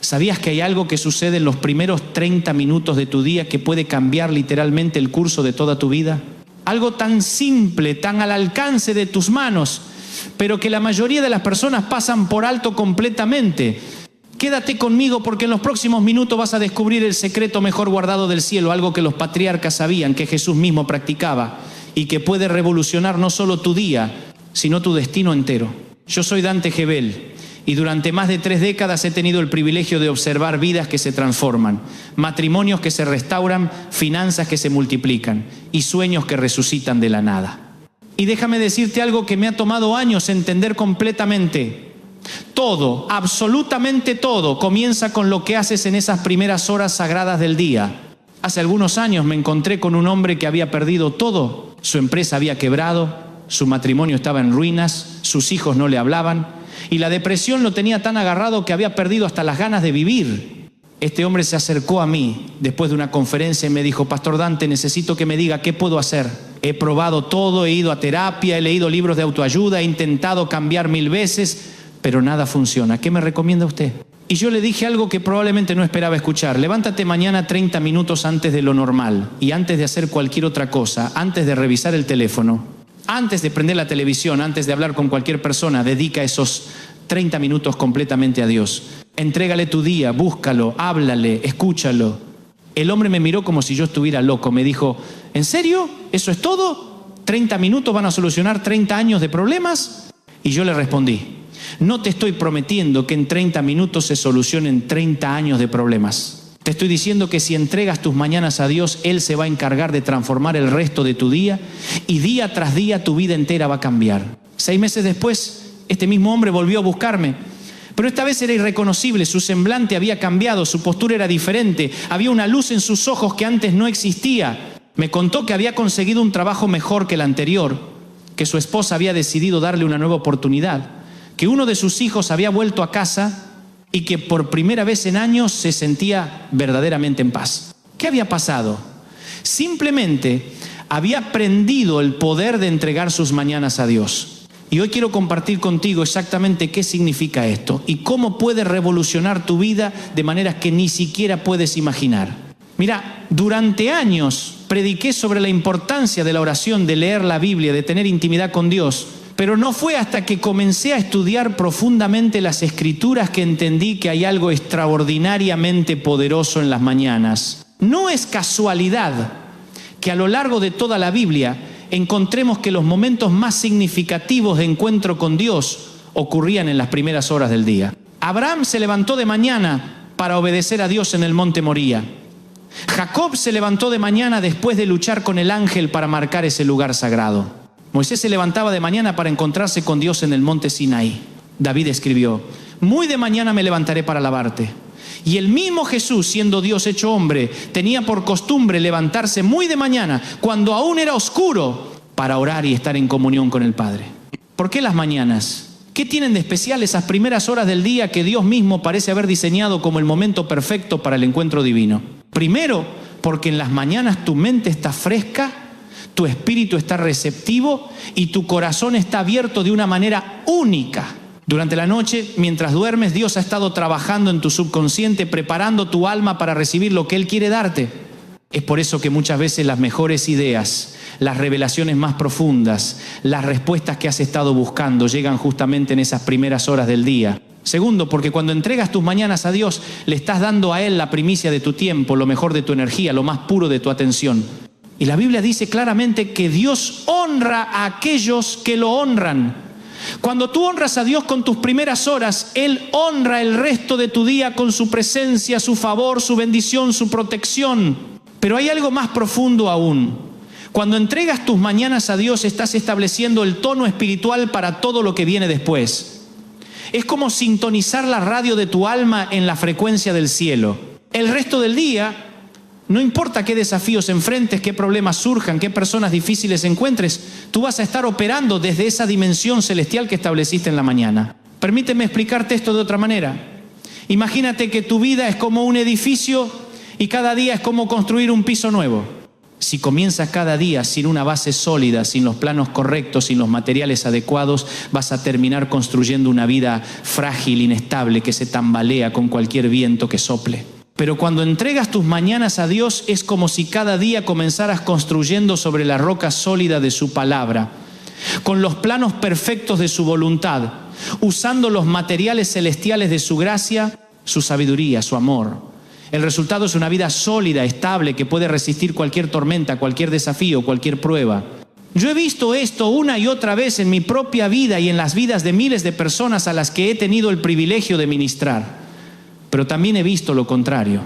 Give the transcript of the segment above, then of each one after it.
¿Sabías que hay algo que sucede en los primeros 30 minutos de tu día que puede cambiar literalmente el curso de toda tu vida? Algo tan simple, tan al alcance de tus manos, pero que la mayoría de las personas pasan por alto completamente. Quédate conmigo porque en los próximos minutos vas a descubrir el secreto mejor guardado del cielo, algo que los patriarcas sabían, que Jesús mismo practicaba y que puede revolucionar no solo tu día, sino tu destino entero. Yo soy Dante Gebel y durante más de 3 décadas he tenido el privilegio de observar vidas que se transforman, matrimonios que se restauran, finanzas que se multiplican y sueños que resucitan de la nada. Y déjame decirte algo que me ha tomado años entender completamente. Todo, absolutamente todo, comienza con lo que haces en esas primeras horas sagradas del día. Hace algunos años me encontré con un hombre que había perdido todo. Su empresa había quebrado, su matrimonio estaba en ruinas, sus hijos no le hablaban y la depresión lo tenía tan agarrado que había perdido hasta las ganas de vivir. Este hombre se acercó a mí después de una conferencia y me dijo: Pastor Dante, necesito que me diga qué puedo hacer. He probado todo, he ido a terapia, he leído libros de autoayuda, he intentado cambiar 1000 veces, pero nada funciona. ¿Qué me recomienda usted? Y yo le dije algo que probablemente no esperaba escuchar. Levántate mañana 30 minutos antes de lo normal y antes de hacer cualquier otra cosa, antes de revisar el teléfono, antes de prender la televisión, antes de hablar con cualquier persona, dedica esos 30 minutos completamente a Dios. Entrégale tu día, búscalo, háblale, escúchalo. El hombre me miró como si yo estuviera loco. Me dijo: ¿en serio? ¿Eso es todo? ¿30 minutos van a solucionar 30 años de problemas? Y yo le respondí: no te estoy prometiendo que en 30 minutos se solucionen 30 años de problemas. Te estoy diciendo que si entregas tus mañanas a Dios, Él se va a encargar de transformar el resto de tu día y día tras día tu vida entera va a cambiar. 6 meses después, este mismo hombre volvió a buscarme, pero esta vez era irreconocible. Su semblante había cambiado, su postura era diferente, había una luz en sus ojos que antes no existía. Me contó que había conseguido un trabajo mejor que el anterior, que su esposa había decidido darle una nueva oportunidad, que uno de sus hijos había vuelto a casa y que por primera vez en años se sentía verdaderamente en paz. ¿Qué había pasado? Simplemente había aprendido el poder de entregar sus mañanas a Dios. Y hoy quiero compartir contigo exactamente qué significa esto y cómo puede revolucionar tu vida de maneras que ni siquiera puedes imaginar. Mira, durante años prediqué sobre la importancia de la oración, de leer la Biblia, de tener intimidad con Dios. Pero no fue hasta que comencé a estudiar profundamente las Escrituras que entendí que hay algo extraordinariamente poderoso en las mañanas. No es casualidad que a lo largo de toda la Biblia encontremos que los momentos más significativos de encuentro con Dios ocurrían en las primeras horas del día. Abraham se levantó de mañana para obedecer a Dios en el monte Moría. Jacob se levantó de mañana después de luchar con el ángel para marcar ese lugar sagrado. Moisés se levantaba de mañana para encontrarse con Dios en el monte Sinaí. David escribió: muy de mañana me levantaré para alabarte. Y el mismo Jesús, siendo Dios hecho hombre, tenía por costumbre levantarse muy de mañana, cuando aún era oscuro, para orar y estar en comunión con el Padre. ¿Por qué las mañanas? ¿Qué tienen de especial esas primeras horas del día que Dios mismo parece haber diseñado como el momento perfecto para el encuentro divino? Primero, porque en las mañanas tu mente está fresca, tu espíritu está receptivo y tu corazón está abierto de una manera única. Durante la noche, mientras duermes, Dios ha estado trabajando en tu subconsciente, preparando tu alma para recibir lo que Él quiere darte. Es por eso que muchas veces las mejores ideas, las revelaciones más profundas, las respuestas que has estado buscando llegan justamente en esas primeras horas del día. Segundo, porque cuando entregas tus mañanas a Dios, le estás dando a Él la primicia de tu tiempo, lo mejor de tu energía, lo más puro de tu atención. Y la Biblia dice claramente que Dios honra a aquellos que lo honran. Cuando tú honras a Dios con tus primeras horas, Él honra el resto de tu día con su presencia, su favor, su bendición, su protección. Pero hay algo más profundo aún. Cuando entregas tus mañanas a Dios, estás estableciendo el tono espiritual para todo lo que viene después. Es como sintonizar la radio de tu alma en la frecuencia del cielo. El resto del día, no importa qué desafíos enfrentes, qué problemas surjan, qué personas difíciles encuentres, tú vas a estar operando desde esa dimensión celestial que estableciste en la mañana. Permíteme explicarte esto de otra manera. Imagínate que tu vida es como un edificio y cada día es como construir un piso nuevo. Si comienzas cada día sin una base sólida, sin los planos correctos, sin los materiales adecuados, vas a terminar construyendo una vida frágil, inestable, que se tambalea con cualquier viento que sople. Pero cuando entregas tus mañanas a Dios, es como si cada día comenzaras construyendo sobre la roca sólida de su palabra, con los planos perfectos de su voluntad, usando los materiales celestiales de su gracia, su sabiduría, su amor. El resultado es una vida sólida, estable, que puede resistir cualquier tormenta, cualquier desafío, cualquier prueba. Yo he visto esto una y otra vez en mi propia vida y en las vidas de miles de personas a las que he tenido el privilegio de ministrar. Pero también he visto lo contrario.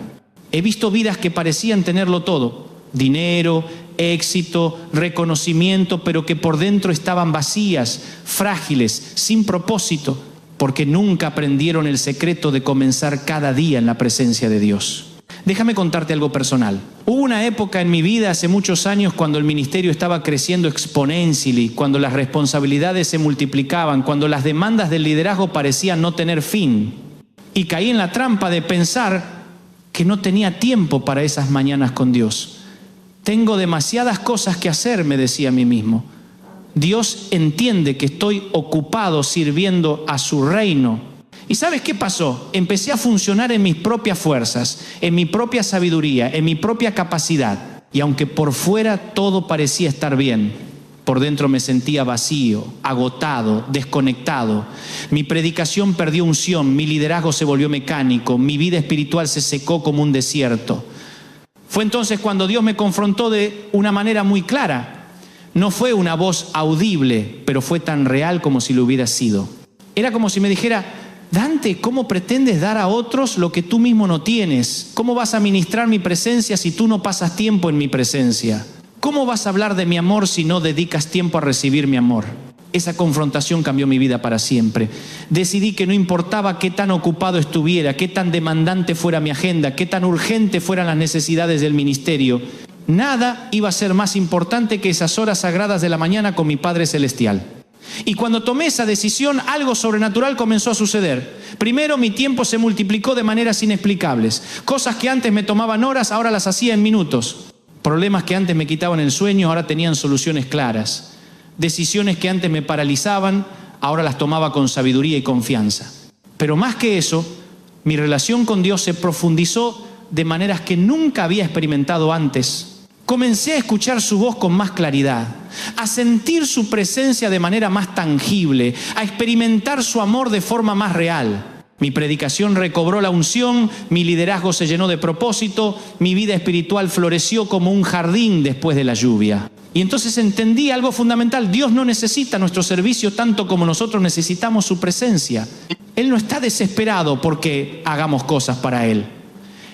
He visto vidas que parecían tenerlo todo: dinero, éxito, reconocimiento, pero que por dentro estaban vacías, frágiles, sin propósito, porque nunca aprendieron el secreto de comenzar cada día en la presencia de Dios. Déjame contarte algo personal. Hubo una época en mi vida hace muchos años cuando el ministerio estaba creciendo exponentially, cuando las responsabilidades se multiplicaban, cuando las demandas del liderazgo parecían no tener fin. Y caí en la trampa de pensar que no tenía tiempo para esas mañanas con Dios. Tengo demasiadas cosas que hacer, me decía a mí mismo. Dios entiende que estoy ocupado sirviendo a su reino. ¿Y sabes qué pasó? Empecé a funcionar en mis propias fuerzas, en mi propia sabiduría, en mi propia capacidad. Y aunque por fuera todo parecía estar bien, por dentro me sentía vacío, agotado, desconectado. Mi predicación perdió unción, mi liderazgo se volvió mecánico, mi vida espiritual se secó como un desierto. Fue entonces cuando Dios me confrontó de una manera muy clara. No fue una voz audible, pero fue tan real como si lo hubiera sido. Era como si me dijera: Dante, ¿cómo pretendes dar a otros lo que tú mismo no tienes? ¿Cómo vas a ministrar mi presencia si tú no pasas tiempo en mi presencia? ¿Cómo vas a hablar de mi amor si no dedicas tiempo a recibir mi amor? Esa confrontación cambió mi vida para siempre. Decidí que no importaba qué tan ocupado estuviera, qué tan demandante fuera mi agenda, qué tan urgente fueran las necesidades del ministerio. Nada iba a ser más importante que esas horas sagradas de la mañana con mi Padre Celestial. Y cuando tomé esa decisión, algo sobrenatural comenzó a suceder. Primero, mi tiempo se multiplicó de maneras inexplicables. Cosas que antes me tomaban horas, ahora las hacía en minutos. Problemas que antes me quitaban el sueño, ahora tenían soluciones claras. Decisiones que antes me paralizaban, ahora las tomaba con sabiduría y confianza. Pero más que eso, mi relación con Dios se profundizó de maneras que nunca había experimentado antes. Comencé a escuchar su voz con más claridad, a sentir su presencia de manera más tangible, a experimentar su amor de forma más real. Mi predicación recobró la unción, mi liderazgo se llenó de propósito, mi vida espiritual floreció como un jardín después de la lluvia. Y entonces entendí algo fundamental: Dios no necesita nuestro servicio tanto como nosotros necesitamos su presencia. Él no está desesperado porque hagamos cosas para Él.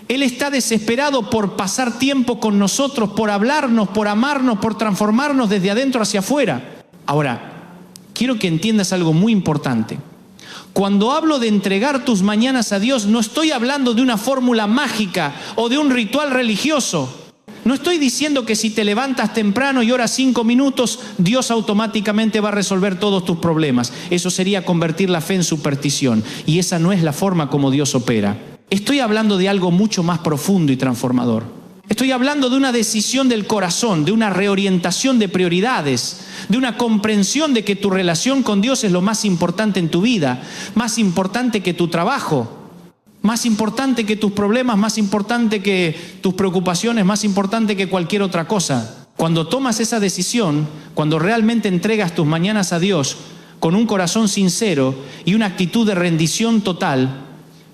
Él está desesperado por pasar tiempo con nosotros, por hablarnos, por amarnos, por transformarnos desde adentro hacia afuera. Ahora, quiero que entiendas algo muy importante. Cuando hablo de entregar tus mañanas a Dios, no estoy hablando de una fórmula mágica o de un ritual religioso. No estoy diciendo que si te levantas temprano y oras 5 minutos, Dios automáticamente va a resolver todos tus problemas. Eso sería convertir la fe en superstición. Y esa no es la forma como Dios opera. Estoy hablando de algo mucho más profundo y transformador. Estoy hablando de una decisión del corazón, de una reorientación de prioridades, de una comprensión de que tu relación con Dios es lo más importante en tu vida, más importante que tu trabajo, más importante que tus problemas, más importante que tus preocupaciones, más importante que cualquier otra cosa. Cuando tomas esa decisión, cuando realmente entregas tus mañanas a Dios con un corazón sincero y una actitud de rendición total,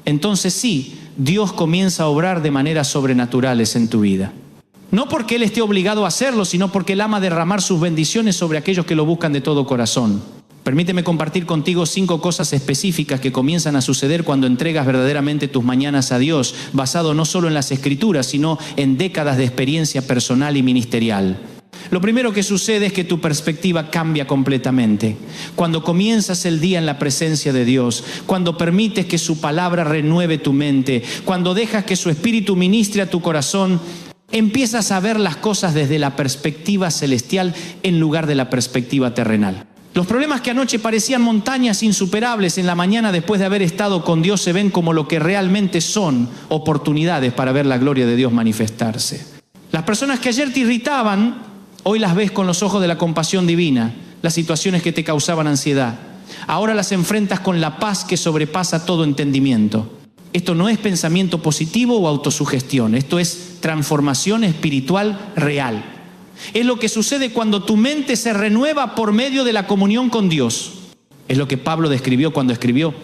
entonces sí, Dios comienza a obrar de maneras sobrenaturales en tu vida. No porque Él esté obligado a hacerlo, sino porque Él ama derramar sus bendiciones sobre aquellos que lo buscan de todo corazón. Permíteme compartir contigo 5 cosas específicas que comienzan a suceder cuando entregas verdaderamente tus mañanas a Dios, basado no solo en las Escrituras, sino en décadas de experiencia personal y ministerial. Lo primero que sucede es que tu perspectiva cambia completamente. Cuando comienzas el día en la presencia de Dios, cuando permites que su palabra renueve tu mente, cuando dejas que su espíritu ministre a tu corazón, empiezas a ver las cosas desde la perspectiva celestial en lugar de la perspectiva terrenal. Los problemas que anoche parecían montañas insuperables, en la mañana después de haber estado con Dios se ven como lo que realmente son: oportunidades para ver la gloria de Dios manifestarse. Las personas que ayer te irritaban, hoy las ves con los ojos de la compasión divina. Las situaciones que te causaban ansiedad, ahora las enfrentas con la paz que sobrepasa todo entendimiento. Esto no es pensamiento positivo o autosugestión, esto es transformación espiritual real. Es lo que sucede cuando tu mente se renueva por medio de la comunión con Dios. Es lo que Pablo describió cuando escribió: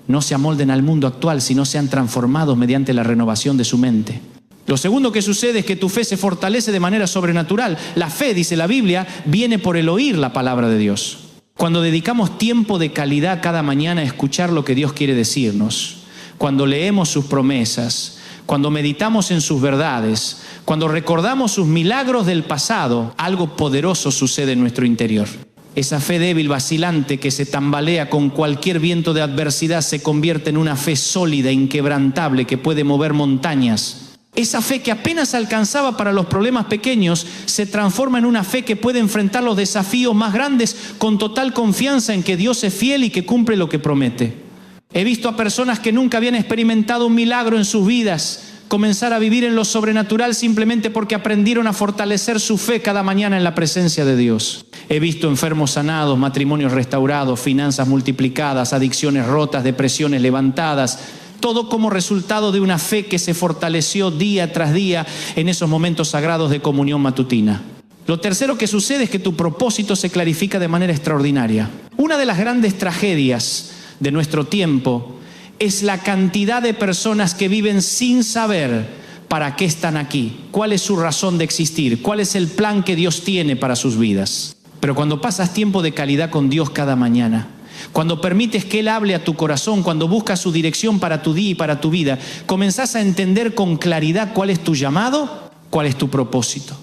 no se amolden al mundo actual, sino sean transformados mediante la renovación de su mente. Lo segundo que sucede es que tu fe se fortalece de manera sobrenatural. La fe, dice la Biblia, viene por el oír la palabra de Dios. Cuando dedicamos tiempo de calidad cada mañana a escuchar lo que Dios quiere decirnos, cuando leemos sus promesas, cuando meditamos en sus verdades, cuando recordamos sus milagros del pasado, algo poderoso sucede en nuestro interior. Esa fe débil, vacilante, que se tambalea con cualquier viento de adversidad, se convierte en una fe sólida, inquebrantable, que puede mover montañas. Esa fe que apenas alcanzaba para los problemas pequeños se transforma en una fe que puede enfrentar los desafíos más grandes con total confianza en que Dios es fiel y que cumple lo que promete. He visto a personas que nunca habían experimentado un milagro en sus vidas comenzar a vivir en lo sobrenatural simplemente porque aprendieron a fortalecer su fe cada mañana en la presencia de Dios. He visto enfermos sanados, matrimonios restaurados, finanzas multiplicadas, adicciones rotas, depresiones levantadas. Todo como resultado de una fe que se fortaleció día tras día en esos momentos sagrados de comunión matutina. Lo tercero que sucede es que tu propósito se clarifica de manera extraordinaria. Una de las grandes tragedias de nuestro tiempo es la cantidad de personas que viven sin saber para qué están aquí, cuál es su razón de existir, cuál es el plan que Dios tiene para sus vidas. Pero cuando pasas tiempo de calidad con Dios cada mañana, cuando permites que Él hable a tu corazón, cuando buscas su dirección para tu día y para tu vida, comenzás a entender con claridad cuál es tu llamado, cuál es tu propósito,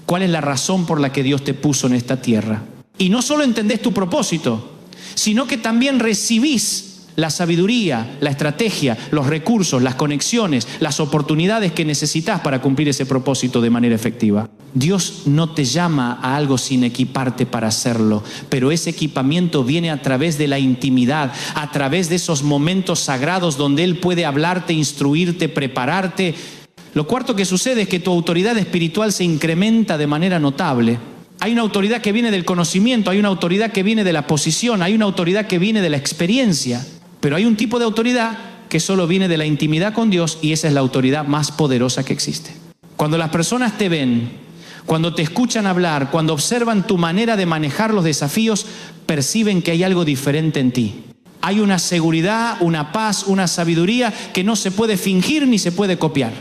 cuál es la razón por la que Dios te puso en esta tierra. Y no solo entendés tu propósito, sino que también recibís la sabiduría, la estrategia, los recursos, las conexiones, las oportunidades que necesitas para cumplir ese propósito de manera efectiva. Dios no te llama a algo sin equiparte para hacerlo, pero ese equipamiento viene a través de la intimidad, a través de esos momentos sagrados donde Él puede hablarte, instruirte, prepararte. Lo cuarto que sucede es que tu autoridad espiritual se incrementa de manera notable. Hay una autoridad que viene del conocimiento, hay una autoridad que viene de la posición, hay una autoridad que viene de la experiencia. Pero hay un tipo de autoridad que solo viene de la intimidad con Dios, y esa es la autoridad más poderosa que existe. Cuando las personas te ven, cuando te escuchan hablar, cuando observan tu manera de manejar los desafíos, perciben que hay algo diferente en ti. Hay una seguridad, una paz, una sabiduría que no se puede fingir ni se puede copiar.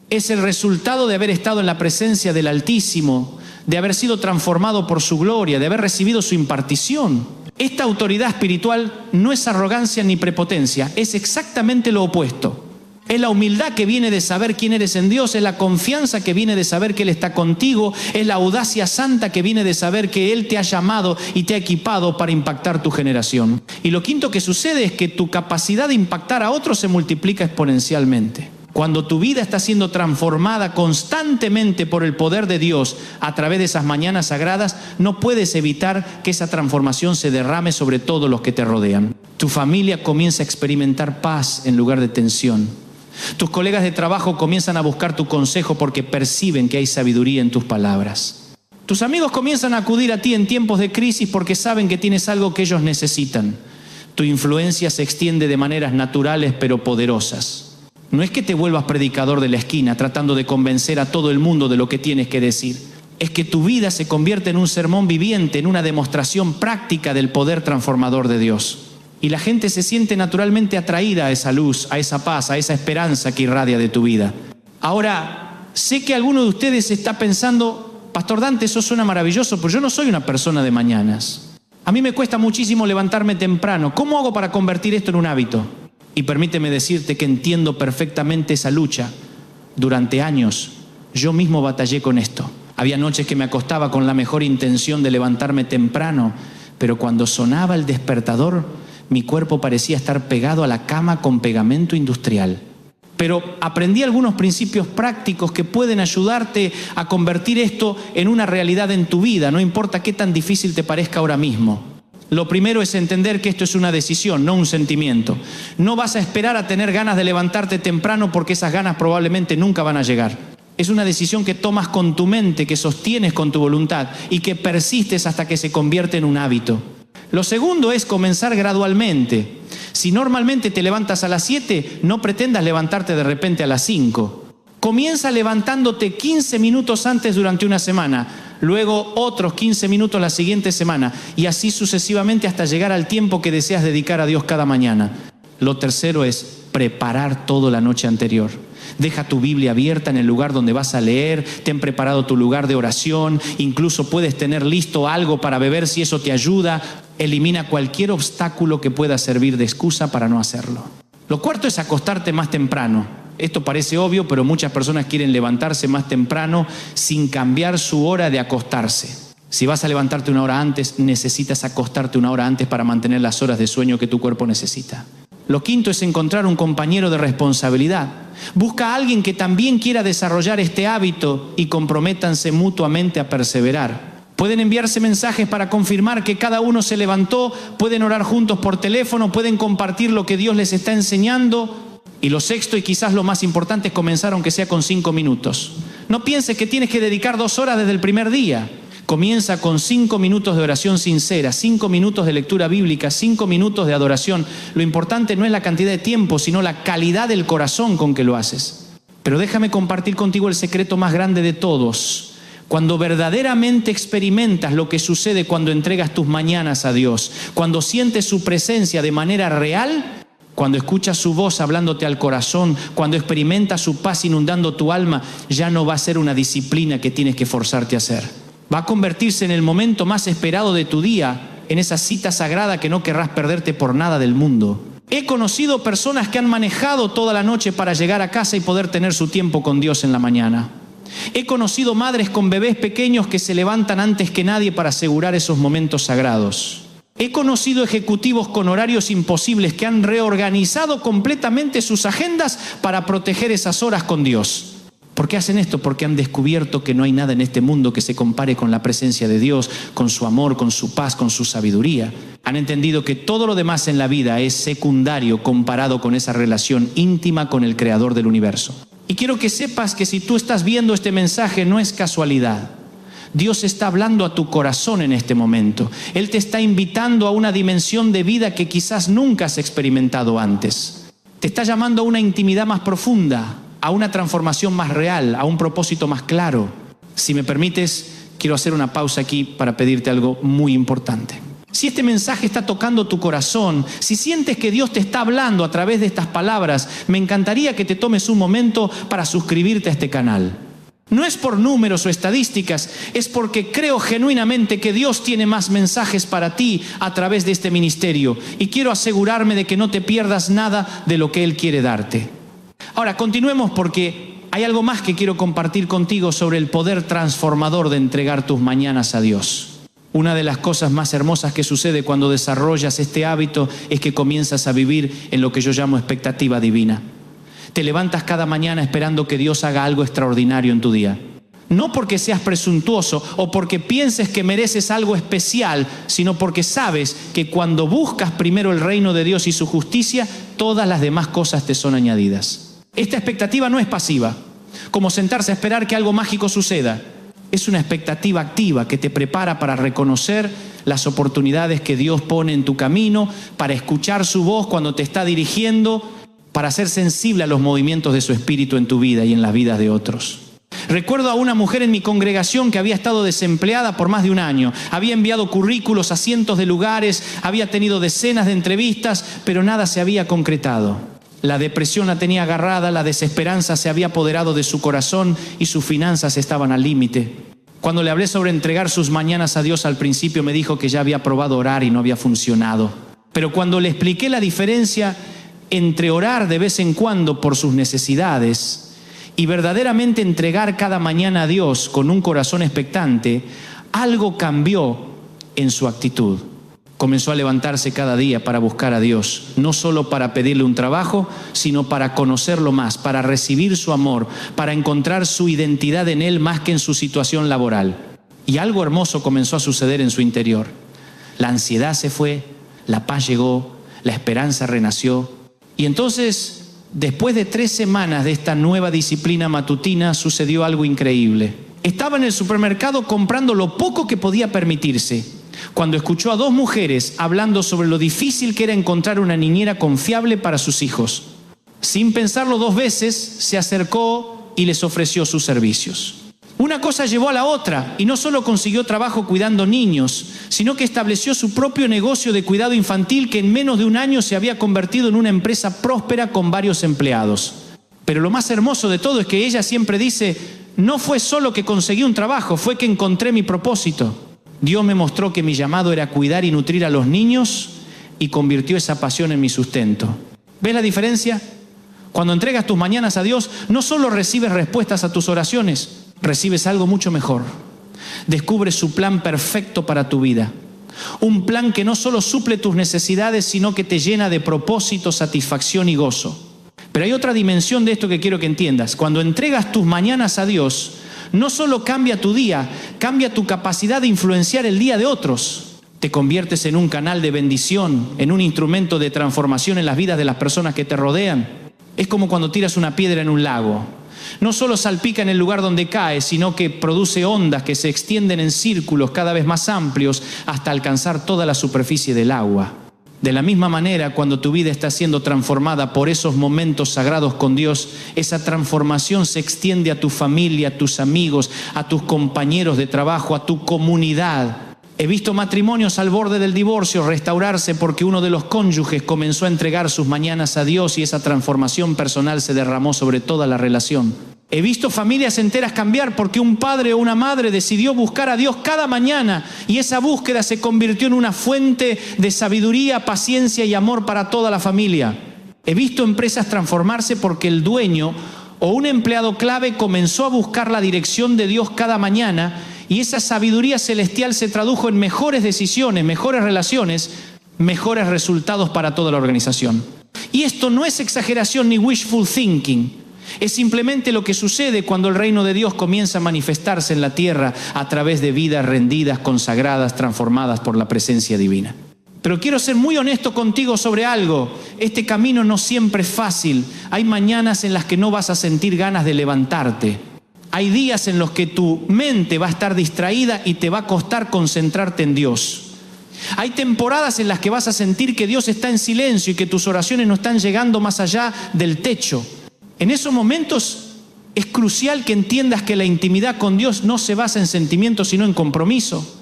Es el resultado de haber estado en la presencia del Altísimo, de haber sido transformado por su gloria, de haber recibido su impartición. Esta autoridad espiritual no es arrogancia ni prepotencia, es exactamente lo opuesto. Es la humildad que viene de saber quién eres en Dios, es la confianza que viene de saber que Él está contigo, es la audacia santa que viene de saber que Él te ha llamado y te ha equipado para impactar tu generación. Y lo quinto que sucede es que tu capacidad de impactar a otros se multiplica exponencialmente. Cuando tu vida está siendo transformada constantemente por el poder de Dios a través de esas mañanas sagradas, no puedes evitar que esa transformación se derrame sobre todos los que te rodean. Tu familia comienza a experimentar paz en lugar de tensión. Tus colegas de trabajo comienzan a buscar tu consejo porque perciben que hay sabiduría en tus palabras. Tus amigos comienzan a acudir a ti en tiempos de crisis porque saben que tienes algo que ellos necesitan. Tu influencia se extiende de maneras naturales pero poderosas. No es que te vuelvas predicador de la esquina tratando de convencer a todo el mundo de lo que tienes que decir. Es que tu vida se convierte en un sermón viviente, en una demostración práctica del poder transformador de Dios. Y la gente se siente naturalmente atraída a esa luz, a esa paz, a esa esperanza que irradia de tu vida. Ahora, sé que alguno de ustedes está pensando: Pastor Dante, eso suena maravilloso, pero yo no soy una persona de mañanas. A mí me cuesta muchísimo levantarme temprano. ¿Cómo hago para convertir esto en un hábito? Y permíteme decirte que entiendo perfectamente esa lucha. Durante años, yo mismo batallé con esto. Había noches que me acostaba con la mejor intención de levantarme temprano, pero cuando sonaba el despertador, mi cuerpo parecía estar pegado a la cama con pegamento industrial. Pero aprendí algunos principios prácticos que pueden ayudarte a convertir esto en una realidad en tu vida, no importa qué tan difícil te parezca ahora mismo. Lo primero es entender que esto es una decisión, no un sentimiento. No vas a esperar a tener ganas de levantarte temprano porque esas ganas probablemente nunca van a llegar. Es una decisión que tomas con tu mente, que sostienes con tu voluntad y que persistes hasta que se convierte en un hábito. Lo segundo es comenzar gradualmente. Si normalmente te levantas a las 7, no pretendas levantarte de repente a las 5. Comienza levantándote 15 minutos antes durante una semana, luego otros 15 minutos la siguiente semana y así sucesivamente hasta llegar al tiempo que deseas dedicar a Dios cada mañana. Lo tercero es preparar todo la noche anterior. Deja tu Biblia abierta en el lugar donde vas a leer, ten preparado tu lugar de oración, incluso puedes tener listo algo para beber si eso te ayuda. Elimina cualquier obstáculo que pueda servir de excusa para no hacerlo. Lo cuarto es acostarte más temprano. Esto parece obvio, pero muchas personas quieren levantarse más temprano sin cambiar su hora de acostarse. Si vas a levantarte una hora antes, necesitas acostarte una hora antes para mantener las horas de sueño que tu cuerpo necesita. Lo quinto es encontrar un compañero de responsabilidad. Busca a alguien que también quiera desarrollar este hábito y comprométanse mutuamente a perseverar. Pueden enviarse mensajes para confirmar que cada uno se levantó, pueden orar juntos por teléfono, pueden compartir lo que Dios les está enseñando. Y lo sexto y quizás lo más importante es comenzar aunque sea con 5 minutos. No pienses que tienes que dedicar 2 horas desde el primer día. Comienza con 5 minutos de oración sincera, 5 minutos de lectura bíblica, 5 minutos de adoración. Lo importante no es la cantidad de tiempo, sino la calidad del corazón con que lo haces. Pero déjame compartir contigo el secreto más grande de todos. Cuando verdaderamente experimentas lo que sucede cuando entregas tus mañanas a Dios, cuando sientes su presencia de manera real, cuando escuchas su voz hablándote al corazón, cuando experimentas su paz inundando tu alma, ya no va a ser una disciplina que tienes que forzarte a hacer. Va a convertirse en el momento más esperado de tu día, en esa cita sagrada que no querrás perderte por nada del mundo. He conocido personas que han manejado toda la noche para llegar a casa y poder tener su tiempo con Dios en la mañana. He conocido madres con bebés pequeños que se levantan antes que nadie para asegurar esos momentos sagrados. He conocido ejecutivos con horarios imposibles que han reorganizado completamente sus agendas para proteger esas horas con Dios. ¿Por qué hacen esto? Porque han descubierto que no hay nada en este mundo que se compare con la presencia de Dios, con su amor, con su paz, con su sabiduría. Han entendido que todo lo demás en la vida es secundario comparado con esa relación íntima con el Creador del universo. Y quiero que sepas que si tú estás viendo este mensaje no es casualidad. Dios está hablando a tu corazón en este momento. Él te está invitando a una dimensión de vida que quizás nunca has experimentado antes. Te está llamando a una intimidad más profunda, a una transformación más real, a un propósito más claro. Si me permites, quiero hacer una pausa aquí para pedirte algo muy importante. Si este mensaje está tocando tu corazón, si sientes que Dios te está hablando a través de estas palabras, me encantaría que te tomes un momento para suscribirte a este canal. No es por números o estadísticas, es porque creo genuinamente que Dios tiene más mensajes para ti a través de este ministerio y quiero asegurarme de que no te pierdas nada de lo que Él quiere darte. Ahora, continuemos porque hay algo más que quiero compartir contigo sobre el poder transformador de entregar tus mañanas a Dios. Una de las cosas más hermosas que sucede cuando desarrollas este hábito es que comienzas a vivir en lo que yo llamo expectativa divina. Te levantas cada mañana esperando que Dios haga algo extraordinario en tu día. No porque seas presuntuoso o porque pienses que mereces algo especial, sino porque sabes que cuando buscas primero el reino de Dios y su justicia, todas las demás cosas te son añadidas. Esta expectativa no es pasiva, como sentarse a esperar que algo mágico suceda. Es una expectativa activa que te prepara para reconocer las oportunidades que Dios pone en tu camino, para escuchar su voz cuando te está dirigiendo, para ser sensible a los movimientos de su espíritu en tu vida y en las vidas de otros. Recuerdo a una mujer en mi congregación que había estado desempleada por más de 1 año. Había enviado currículos a cientos de lugares, había tenido decenas de entrevistas, pero nada se había concretado. La depresión la tenía agarrada, la desesperanza se había apoderado de su corazón y sus finanzas estaban al límite. Cuando le hablé sobre entregar sus mañanas a Dios al principio, me dijo que ya había probado orar y no había funcionado. Pero cuando le expliqué la diferencia entre orar de vez en cuando por sus necesidades y verdaderamente entregar cada mañana a Dios con un corazón expectante, algo cambió en su actitud. Comenzó a levantarse cada día para buscar a Dios, no solo para pedirle un trabajo, sino para conocerlo más, para recibir su amor, para encontrar su identidad en Él más que en su situación laboral. Y algo hermoso comenzó a suceder en su interior. La ansiedad se fue, la paz llegó, la esperanza renació. Y entonces Después de 3 semanas de esta nueva disciplina matutina, sucedió algo increíble. Estaba en el supermercado comprando lo poco que podía permitirse, cuando escuchó a 2 mujeres hablando sobre lo difícil que era encontrar una niñera confiable para sus hijos. Sin pensarlo 2 veces, se acercó y les ofreció sus servicios. Una cosa llevó a la otra, y no solo consiguió trabajo cuidando niños, sino que estableció su propio negocio de cuidado infantil que en menos de 1 año se había convertido en una empresa próspera con varios empleados. Pero lo más hermoso de todo es que ella siempre dice: no fue solo que conseguí un trabajo, fue que encontré mi propósito. Dios me mostró que mi llamado era cuidar y nutrir a los niños y convirtió esa pasión en mi sustento. ¿Ves la diferencia? Cuando entregas tus mañanas a Dios, no solo recibes respuestas a tus oraciones, recibes algo mucho mejor. Descubres su plan perfecto para tu vida. Un plan que no solo suple tus necesidades, sino que te llena de propósito, satisfacción y gozo. Pero hay otra dimensión de esto que quiero que entiendas. Cuando entregas tus mañanas a Dios, no solo cambia tu día, cambia tu capacidad de influenciar el día de otros. Te conviertes en un canal de bendición, en un instrumento de transformación en las vidas de las personas que te rodean. Es como cuando tiras una piedra en un lago. No solo salpica en el lugar donde cae, sino que produce ondas que se extienden en círculos cada vez más amplios hasta alcanzar toda la superficie del agua. De la misma manera, cuando tu vida está siendo transformada por esos momentos sagrados con Dios, esa transformación se extiende a tu familia, a tus amigos, a tus compañeros de trabajo, a tu comunidad. He visto matrimonios al borde del divorcio restaurarse porque uno de los cónyuges comenzó a entregar sus mañanas a Dios y esa transformación personal se derramó sobre toda la relación. He visto familias enteras cambiar porque un padre o una madre decidió buscar a Dios cada mañana y esa búsqueda se convirtió en una fuente de sabiduría, paciencia y amor para toda la familia. He visto empresas transformarse porque el dueño o un empleado clave comenzó a buscar la dirección de Dios cada mañana y esa sabiduría celestial se tradujo en mejores decisiones, mejores relaciones, mejores resultados para toda la organización. Y esto no es exageración ni wishful thinking. Es simplemente lo que sucede cuando el reino de Dios comienza a manifestarse en la tierra a través de vidas rendidas, consagradas, transformadas por la presencia divina. Pero quiero ser muy honesto contigo sobre algo. Este camino no siempre es fácil. Hay mañanas en las que no vas a sentir ganas de levantarte. Hay días en los que tu mente va a estar distraída y te va a costar concentrarte en Dios. Hay temporadas en las que vas a sentir que Dios está en silencio y que tus oraciones no están llegando más allá del techo. En esos momentos es crucial que entiendas que la intimidad con Dios no se basa en sentimientos sino en compromiso.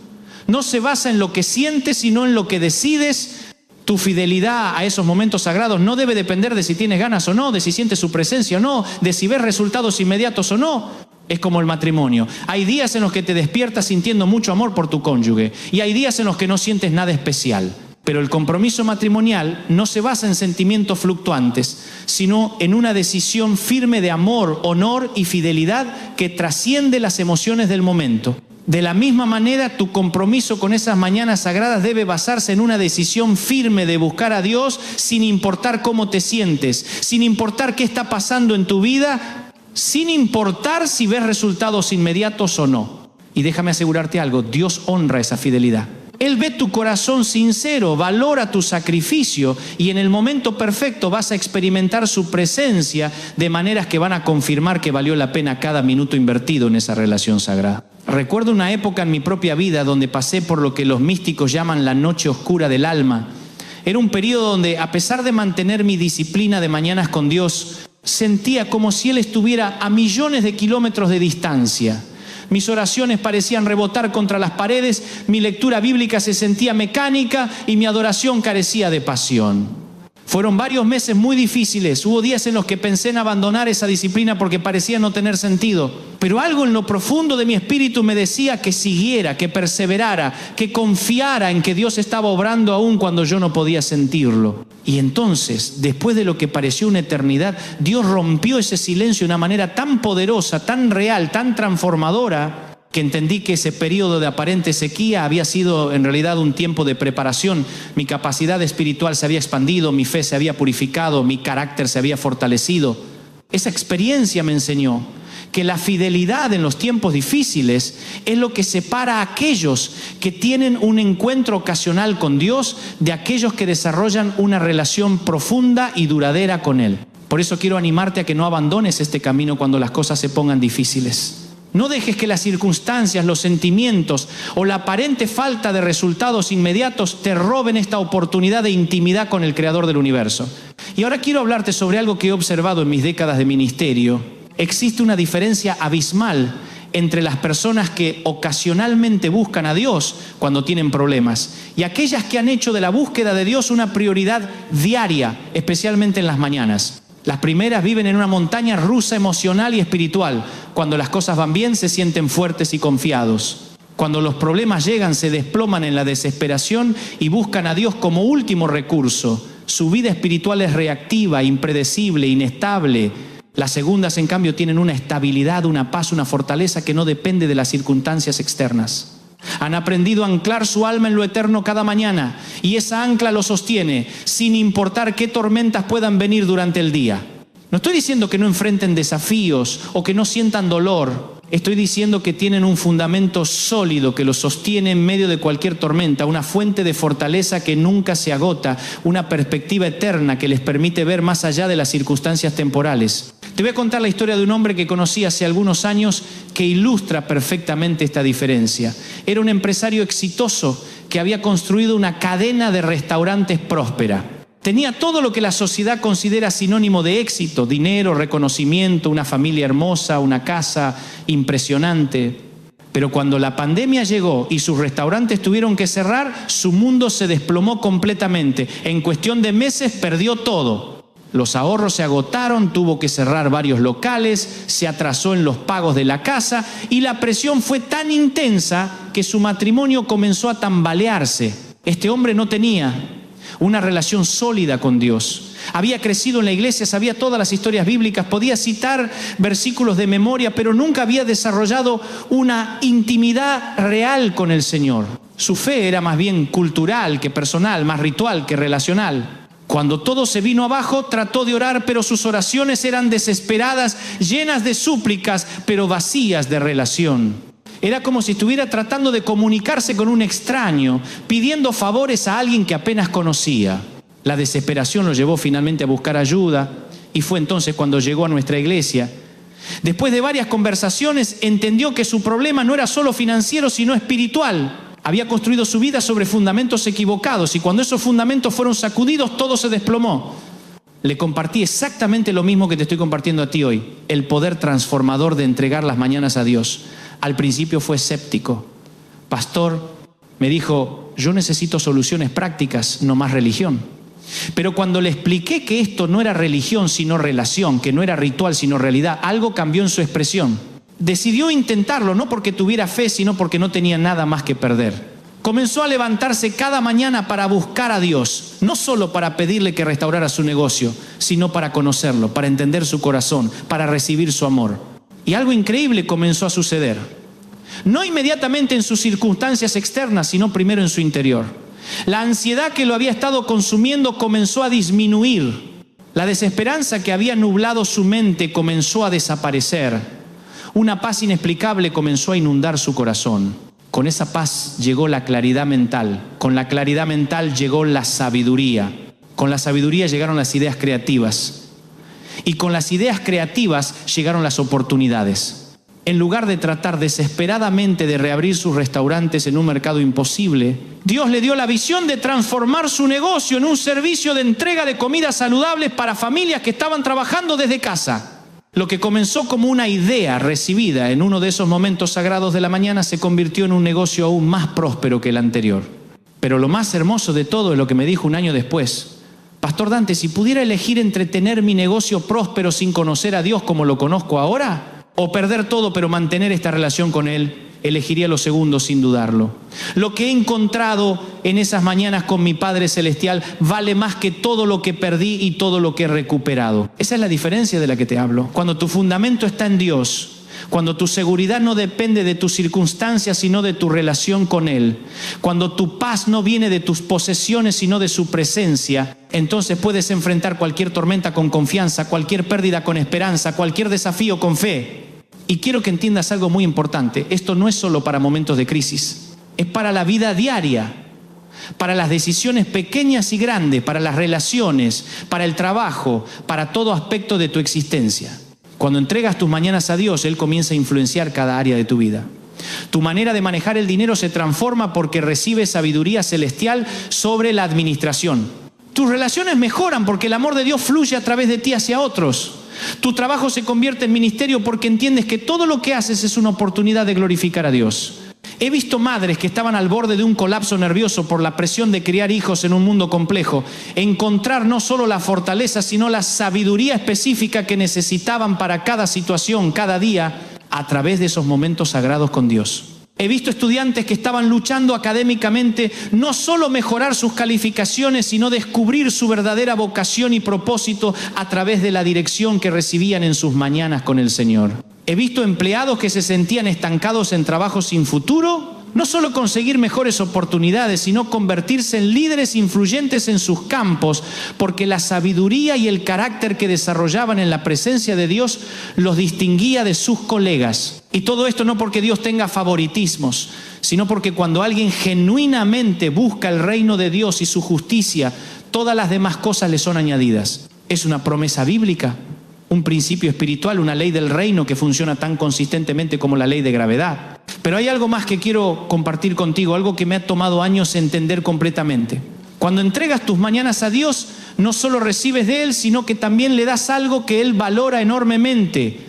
No se basa en lo que sientes sino en lo que decides. Tu fidelidad a esos momentos sagrados no debe depender de si tienes ganas o no, de si sientes su presencia o no, de si ves resultados inmediatos o no. Es como el matrimonio. Hay días en los que te despiertas sintiendo mucho amor por tu cónyuge y hay días en los que no sientes nada especial. Pero el compromiso matrimonial no se basa en sentimientos fluctuantes, sino en una decisión firme de amor, honor y fidelidad que trasciende las emociones del momento. De la misma manera, tu compromiso con esas mañanas sagradas debe basarse en una decisión firme de buscar a Dios sin importar cómo te sientes, sin importar qué está pasando en tu vida, sin importar si ves resultados inmediatos o no. Y déjame asegurarte algo, Dios honra esa fidelidad. Él ve tu corazón sincero, valora tu sacrificio y en el momento perfecto vas a experimentar su presencia de maneras que van a confirmar que valió la pena cada minuto invertido en esa relación sagrada. Recuerdo una época en mi propia vida donde pasé por lo que los místicos llaman la noche oscura del alma. Era un periodo donde, a pesar de mantener mi disciplina de mañanas con Dios, sentía como si Él estuviera a millones de kilómetros de distancia. Mis oraciones parecían rebotar contra las paredes, mi lectura bíblica se sentía mecánica y mi adoración carecía de pasión. Fueron varios meses muy difíciles. Hubo días en los que pensé en abandonar esa disciplina porque parecía no tener sentido. Pero algo en lo profundo de mi espíritu me decía que siguiera, que perseverara, que confiara en que Dios estaba obrando aún cuando yo no podía sentirlo. Y entonces, después de lo que pareció una eternidad, Dios rompió ese silencio de una manera tan poderosa, tan real, tan transformadora, que entendí que ese periodo de aparente sequía había sido en realidad un tiempo de preparación. Mi capacidad espiritual se había expandido, mi fe se había purificado, mi carácter se había fortalecido. Esa experiencia me enseñó que la fidelidad en los tiempos difíciles es lo que separa a aquellos que tienen un encuentro ocasional con Dios de aquellos que desarrollan una relación profunda y duradera con Él. Por eso quiero animarte a que no abandones este camino cuando las cosas se pongan difíciles. No dejes que las circunstancias, los sentimientos o la aparente falta de resultados inmediatos te roben esta oportunidad de intimidad con el Creador del universo. Y ahora quiero hablarte sobre algo que he observado en mis décadas de ministerio. Existe una diferencia abismal entre las personas que ocasionalmente buscan a Dios cuando tienen problemas y aquellas que han hecho de la búsqueda de Dios una prioridad diaria, especialmente en las mañanas. Las primeras viven en una montaña rusa emocional y espiritual. Cuando las cosas van bien, se sienten fuertes y confiados. Cuando los problemas llegan, se desploman en la desesperación y buscan a Dios como último recurso. Su vida espiritual es reactiva, impredecible, inestable. Las segundas, en cambio, tienen una estabilidad, una paz, una fortaleza que no depende de las circunstancias externas. Han aprendido a anclar su alma en lo eterno cada mañana y esa ancla lo sostiene sin importar qué tormentas puedan venir durante el día. No estoy diciendo que no enfrenten desafíos o que no sientan dolor. Estoy diciendo que tienen un fundamento sólido que los sostiene en medio de cualquier tormenta, una fuente de fortaleza que nunca se agota, una perspectiva eterna que les permite ver más allá de las circunstancias temporales. Te voy a contar la historia de un hombre que conocí hace algunos años que ilustra perfectamente esta diferencia. Era un empresario exitoso que había construido una cadena de restaurantes próspera. Tenía todo lo que la sociedad considera sinónimo de éxito: dinero, reconocimiento, una familia hermosa, una casa impresionante. Pero cuando la pandemia llegó y sus restaurantes tuvieron que cerrar, su mundo se desplomó completamente. En cuestión de meses perdió todo. Los ahorros se agotaron, tuvo que cerrar varios locales, se atrasó en los pagos de la casa y la presión fue tan intensa que su matrimonio comenzó a tambalearse. Este hombre no tenía una relación sólida con Dios. Había crecido en la iglesia, sabía todas las historias bíblicas, podía citar versículos de memoria, pero nunca había desarrollado una intimidad real con el Señor. Su fe era más bien cultural que personal, más ritual que relacional. Cuando todo se vino abajo, trató de orar, pero sus oraciones eran desesperadas, llenas de súplicas, pero vacías de relación. Era como si estuviera tratando de comunicarse con un extraño, pidiendo favores a alguien que apenas conocía. La desesperación lo llevó finalmente a buscar ayuda y fue entonces cuando llegó a nuestra iglesia. Después de varias conversaciones, entendió que su problema no era solo financiero, sino espiritual. Había construido su vida sobre fundamentos equivocados y cuando esos fundamentos fueron sacudidos, todo se desplomó. Le compartí exactamente lo mismo que te estoy compartiendo a ti hoy: el poder transformador de entregar las mañanas a Dios. Al principio fue escéptico. Pastor, me dijo, yo necesito soluciones prácticas, no más religión. Pero cuando le expliqué que esto no era religión sino relación, que no era ritual sino realidad, algo cambió en su expresión. Decidió intentarlo, no porque tuviera fe, sino porque no tenía nada más que perder. Comenzó a levantarse cada mañana para buscar a Dios, no solo para pedirle que restaurara su negocio, sino para conocerlo, para entender su corazón, para recibir su amor. Y algo increíble comenzó a suceder. No inmediatamente en sus circunstancias externas, sino primero en su interior. La ansiedad que lo había estado consumiendo comenzó a disminuir. La desesperanza que había nublado su mente comenzó a desaparecer. Una paz inexplicable comenzó a inundar su corazón. Con esa paz llegó la claridad mental. Con la claridad mental llegó la sabiduría. Con la sabiduría llegaron las ideas creativas. Y con las ideas creativas llegaron las oportunidades. En lugar de tratar desesperadamente de reabrir sus restaurantes en un mercado imposible, Dios le dio la visión de transformar su negocio en un servicio de entrega de comidas saludables para familias que estaban trabajando desde casa. Lo que comenzó como una idea recibida en uno de esos momentos sagrados de la mañana se convirtió en un negocio aún más próspero que el anterior. Pero lo más hermoso de todo es lo que me dijo un año después. Pastor Dante, si pudiera elegir entre tener mi negocio próspero sin conocer a Dios como lo conozco ahora, o perder todo pero mantener esta relación con Él, elegiría lo segundo sin dudarlo. Lo que he encontrado en esas mañanas con mi Padre Celestial vale más que todo lo que perdí y todo lo que he recuperado. Esa es la diferencia de la que te hablo. Cuando tu fundamento está en Dios, cuando tu seguridad no depende de tus circunstancias sino de tu relación con Él, cuando tu paz no viene de tus posesiones sino de su presencia, entonces puedes enfrentar cualquier tormenta con confianza, cualquier pérdida con esperanza, cualquier desafío con fe. Y quiero que entiendas algo muy importante. Esto no es solo para momentos de crisis, es para la vida diaria. para las decisiones pequeñas y grandes, para las relaciones, para el trabajo, para todo aspecto de tu existencia. Cuando entregas tus mañanas a Dios, Él comienza a influenciar cada área de tu vida. Tu manera de manejar el dinero se transforma porque recibes sabiduría celestial sobre la administración. Tus relaciones mejoran porque el amor de Dios fluye a través de ti hacia otros. Tu trabajo se convierte en ministerio porque entiendes que todo lo que haces es una oportunidad de glorificar a Dios. He visto madres que estaban al borde de un colapso nervioso por la presión de criar hijos en un mundo complejo, encontrar no solo la fortaleza, sino la sabiduría específica que necesitaban para cada situación, cada día, a través de esos momentos sagrados con Dios. He visto estudiantes que estaban luchando académicamente, no solo mejorar sus calificaciones, sino descubrir su verdadera vocación y propósito a través de la dirección que recibían en sus mañanas con el Señor. He visto empleados que se sentían estancados en trabajos sin futuro, no solo conseguir mejores oportunidades, sino convertirse en líderes influyentes en sus campos, porque la sabiduría y el carácter que desarrollaban en la presencia de Dios los distinguía de sus colegas. Y todo esto no porque Dios tenga favoritismos, sino porque cuando alguien genuinamente busca el reino de Dios y su justicia, todas las demás cosas le son añadidas. Es una promesa bíblica, un principio espiritual, una ley del reino que funciona tan consistentemente como la ley de gravedad. Pero hay algo más que quiero compartir contigo, algo que me ha tomado años entender completamente. Cuando entregas tus mañanas a Dios, no solo recibes de Él, sino que también le das algo que Él valora enormemente: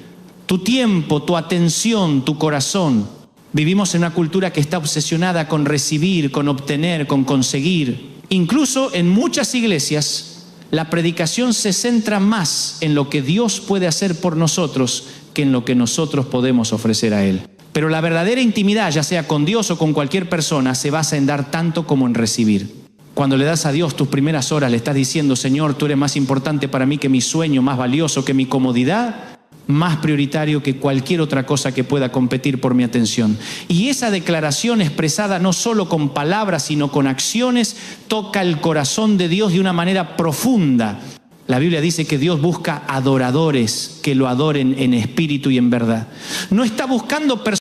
tu tiempo, tu atención, tu corazón. Vivimos en una cultura que está obsesionada con recibir, con obtener, con conseguir. Incluso en muchas iglesias, la predicación se centra más en lo que Dios puede hacer por nosotros que en lo que nosotros podemos ofrecer a Él. Pero la verdadera intimidad, ya sea con Dios o con cualquier persona, se basa en dar tanto como en recibir. Cuando le das a Dios tus primeras horas, le estás diciendo: Señor, tú eres más importante para mí que mi sueño, más valioso que mi comodidad, más prioritario que cualquier otra cosa que pueda competir por mi atención. Y esa declaración expresada no solo con palabras, sino con acciones, toca el corazón de Dios de una manera profunda. La Biblia dice que Dios busca adoradores que lo adoren en espíritu y en verdad. No está buscando personas